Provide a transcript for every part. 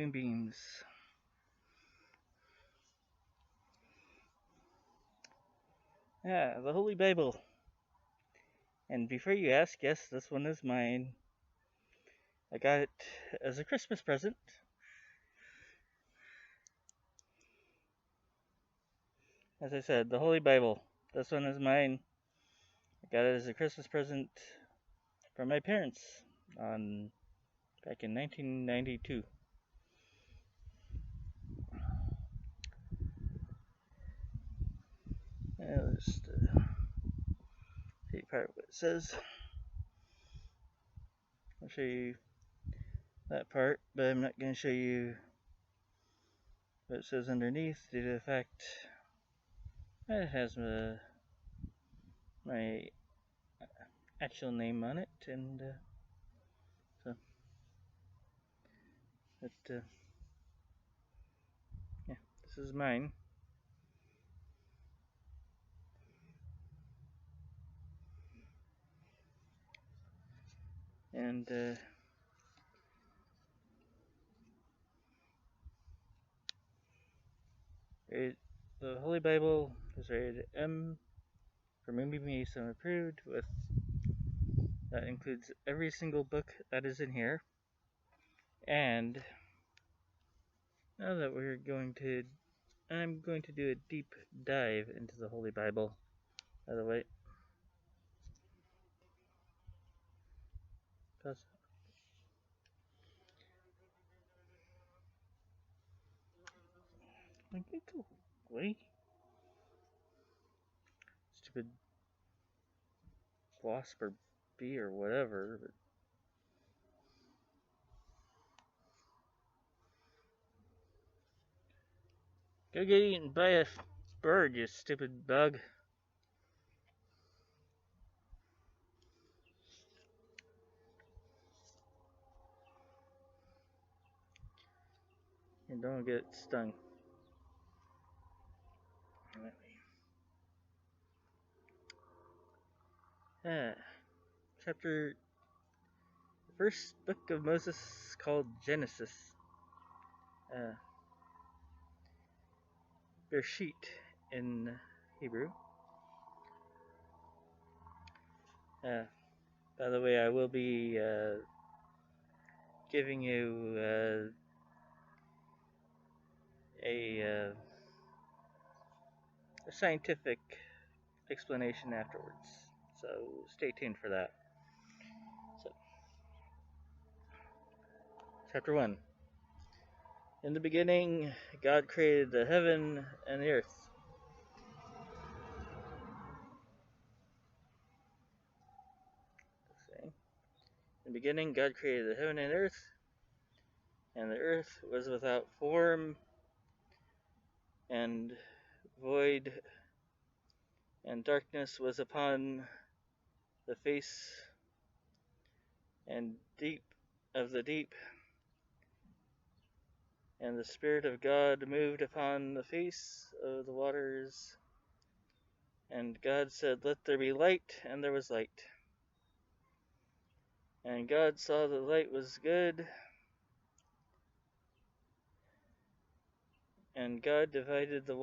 moonbeams. Yeah, the Holy Bible. And before you ask, yes, this one is mine. I got it as a Christmas present. As I said, the Holy Bible. This one is mine. I got it as a Christmas present from my parents back in 1992. Let's see part of what it says. I'll show you that part, but I'm not going to show you what it says underneath due to the fact that it has my actual name on it, and so but yeah, this is mine. And the Holy Bible is rated M for Movie Mason approved. That includes every single book that is in here. And now that I'm going to do a deep dive into the Holy Bible. By the way, pause. Go away, stupid wasp or bee or whatever. But go get eaten by a bird, you stupid bug. And don't get stung. Chapter, the first book of Moses called Genesis. Bereshit in Hebrew. By the way, I will be giving you a scientific explanation afterwards, so stay tuned for that. So, chapter 1. In the beginning, God created the heaven and the earth. In the beginning, God created the heaven and earth, and the earth was without form and void, and darkness was upon the face and deep of the deep, and the Spirit of God moved upon the face of the waters. And God said, "Let there be light," and there was light. And God saw the light was good, and God divided the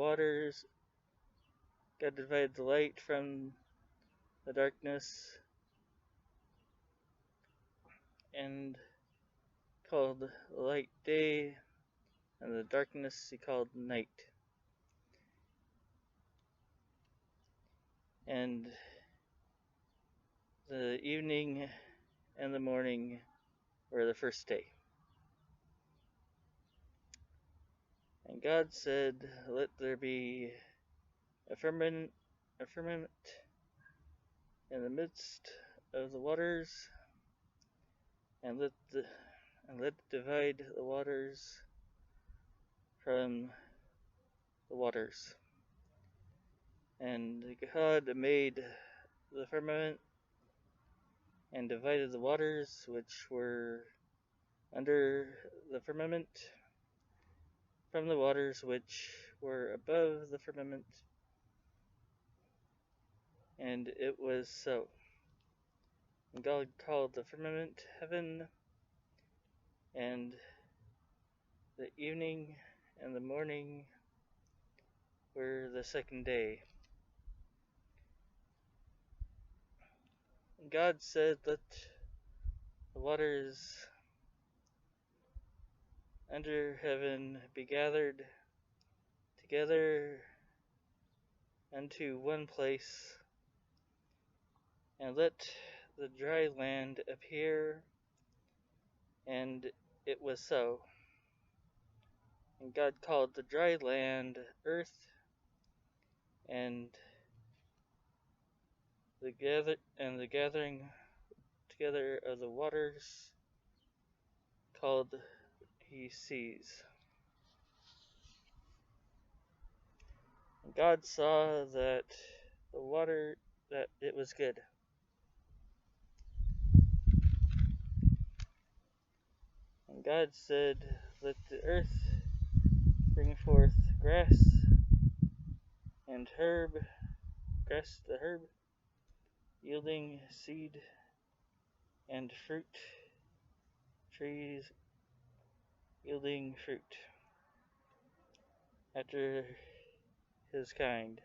light from the darkness, and called the light day, and the darkness he called night. And the evening and the morning were the first day. And God said, "Let there be a firmament in the midst of the waters, and let divide the waters from the waters." And God made the firmament and divided the waters which were under the firmament from the waters which were above the firmament. And it was so. And God called the firmament heaven, and the evening and the morning were the second day. And God said, "Let the waters under heaven be gathered together unto one place, and let the dry land appear." And it was so. And God called the dry land earth, and the gathering together of the waters called he seas. And God saw that the water that it was good. And God said, "Let the earth bring forth grass and the herb, yielding seed, and fruit, trees yielding fruit after his kind,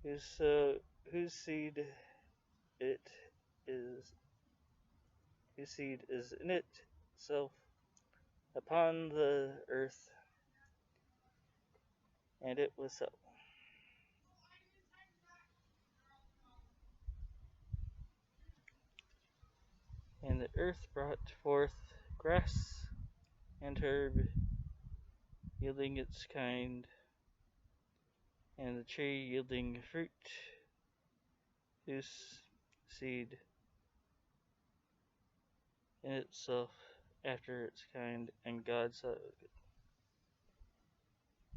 whose whose seed it is whose seed is in itself upon the earth." And it was so. And the earth brought forth grass and herb, yielding its kind, and the tree yielding fruit, whose seed in itself after its kind. And God saw it was good.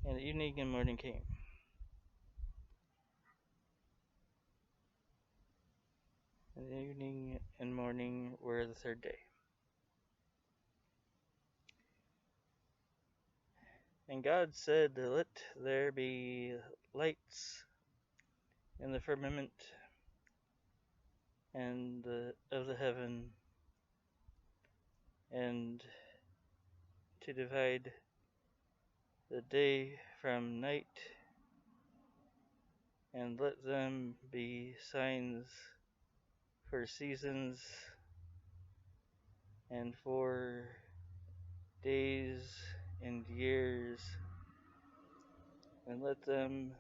And the evening and morning came. And the evening and morning were the third day. And God said, "Let there be lights in the firmament and of the heaven, and to divide the day from night, and let them be signs for seasons and for days and years, and let them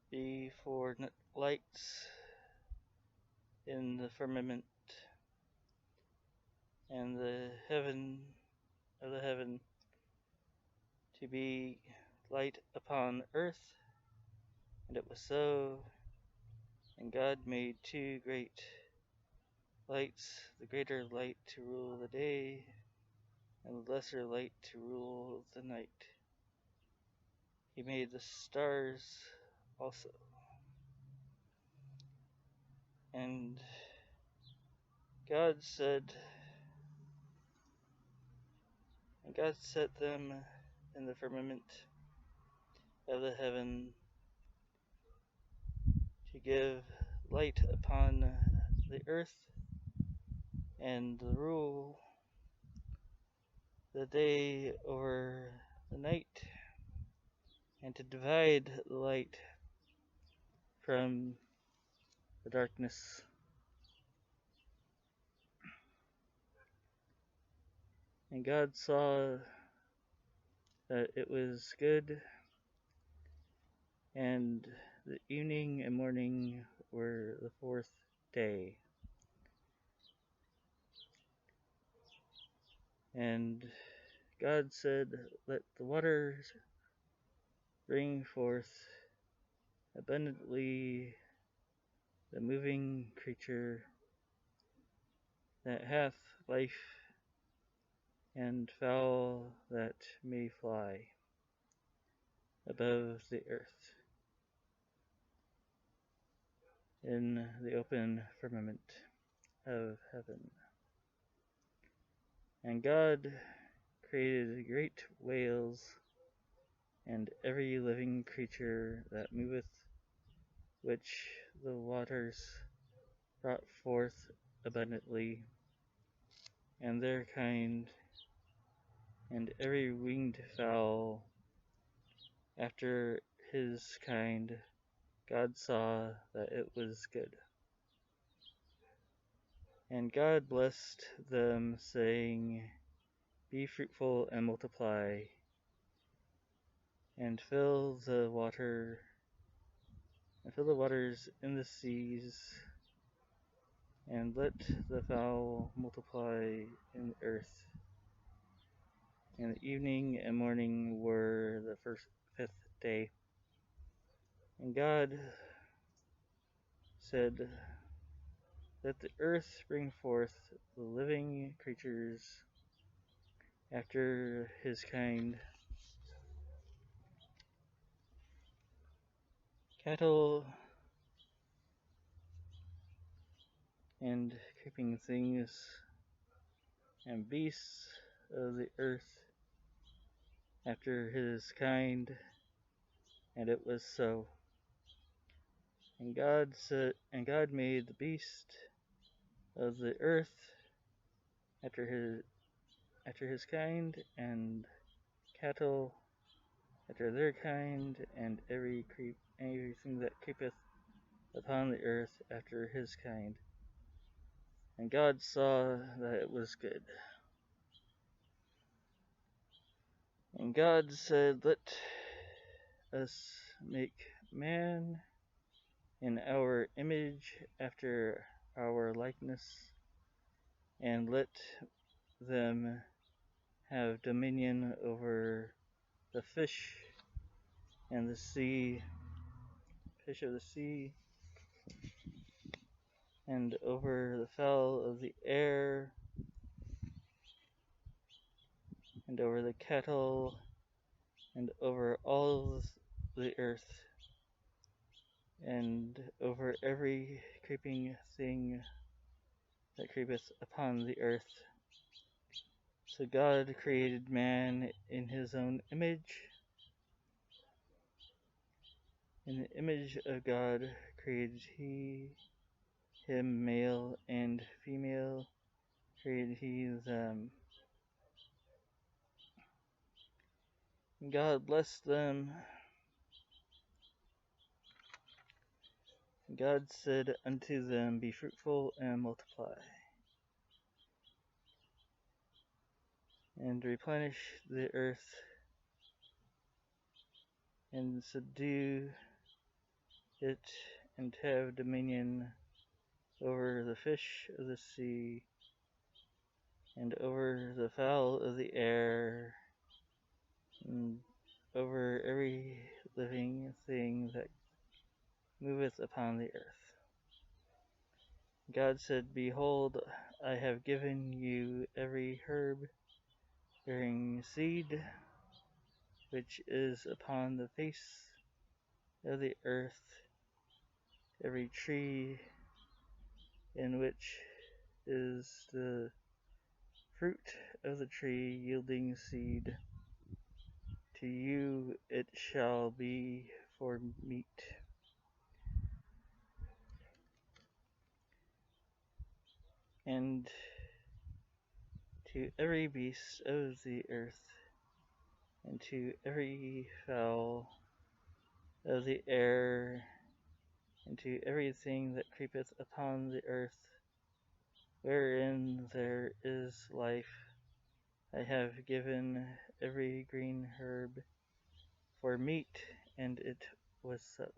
be for lights in the firmament and the heaven of the heaven, to be light upon earth." And it was so. And God made two great lights, the greater light to rule the day, and the lesser light to rule the night. He made the stars also. And God said, and God set them in the firmament of the heaven to give light upon the earth, and to rule the day over the night, and to divide the light from the darkness. And God saw that it was good, and the evening and morning were the fourth day. And God said, "Let the waters bring forth abundantly the moving creature that hath life, and fowl that may fly above the earth in the open firmament of heaven." And God created great whales, and every living creature that moveth, which the waters brought forth abundantly, and their kind, and every winged fowl after his kind. God saw that it was good. And God blessed them, saying, Be fruitful and multiply, and fill the waters in the seas, and let the fowl multiply in the earth. And the evening and morning were the fifth day. And God said, Let the earth bring forth the living creatures after his kind, cattle and creeping things, and beasts of the earth after his kind. And it was so. And God made the beast of the earth after his kind, and cattle after their kind, and everything that creepeth upon the earth after his kind. And God saw that it was good. And God said, Let us make man in our image after our likeness, and let them have dominion over the fish of the sea, and over the fowl of the air, and over the cattle, and over all the earth, and over every creeping thing that creepeth upon the earth. So God created man in his own image. In the image of God created he him, male and female created he them. God blessed them. God said unto them, Be fruitful and multiply, and replenish the earth, and subdue it, and have dominion over the fish of the sea, and over the fowl of the air, and over every living thing that moveth upon the earth. God said, Behold, I have given you every herb bearing seed, which is upon the face of the earth, every tree in which is the fruit of the tree yielding seed. To you it shall be for meat. And to every beast of the earth, and to every fowl of the air, and to everything that creepeth upon the earth, wherein there is life, I have given every green herb for meat, and it was so.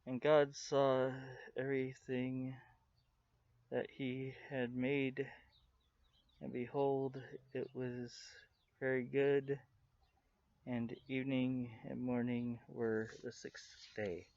And God saw everything that he had made, and behold, it was very good. And evening and morning were the sixth day.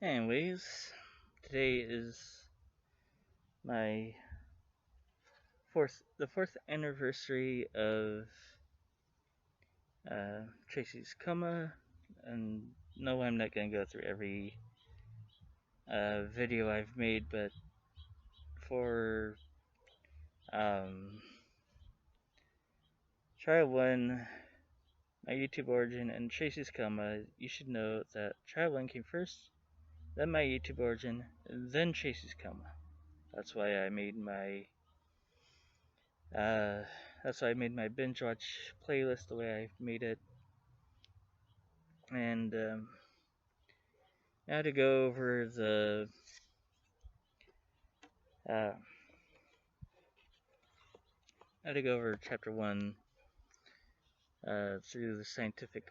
Anyways, today is my the fourth anniversary of Tracy's coma, and no, I'm not gonna go through every video I've made, but for Trial 1, my YouTube origin, and Tracy's coma, you should know that Trial 1 came first, then my YouTube origin, then Tracy's coma. That's why I made my binge watch playlist the way I made it. And now to go over the chapter 1 through the scientific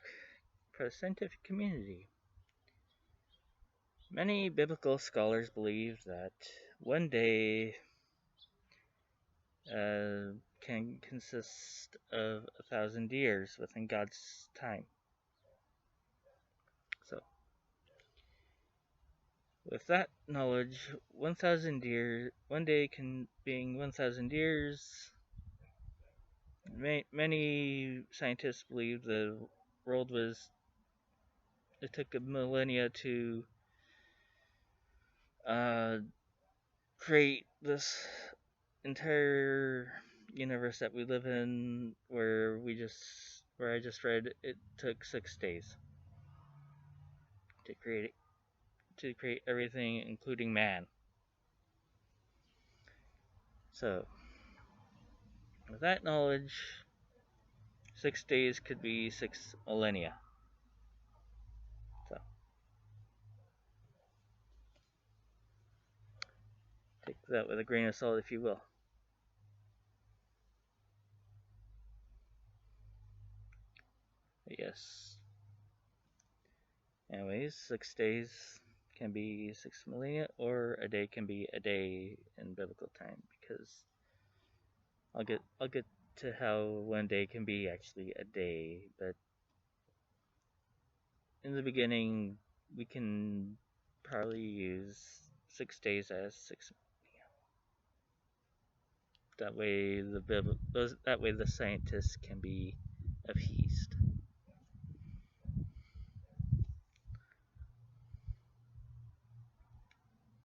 community. Many biblical scholars believe that one day can consist of 1,000 years within God's time. So, with that knowledge, 1,000 years, one day being 1,000 years. Many scientists believe the world it took a millennia to create this entire universe that we live in, where I just read it took 6 days to create everything, including man. So, with that knowledge, 6 days could be 6 millennia. So, take that with a grain of salt, if you will. Yes. Anyways, 6 days can be 6 millennia, or a day can be a day in biblical time, because I'll get to how one day can be actually a day, but in the beginning we can probably use 6 days as 6 millennia. That way the scientists can be appeased.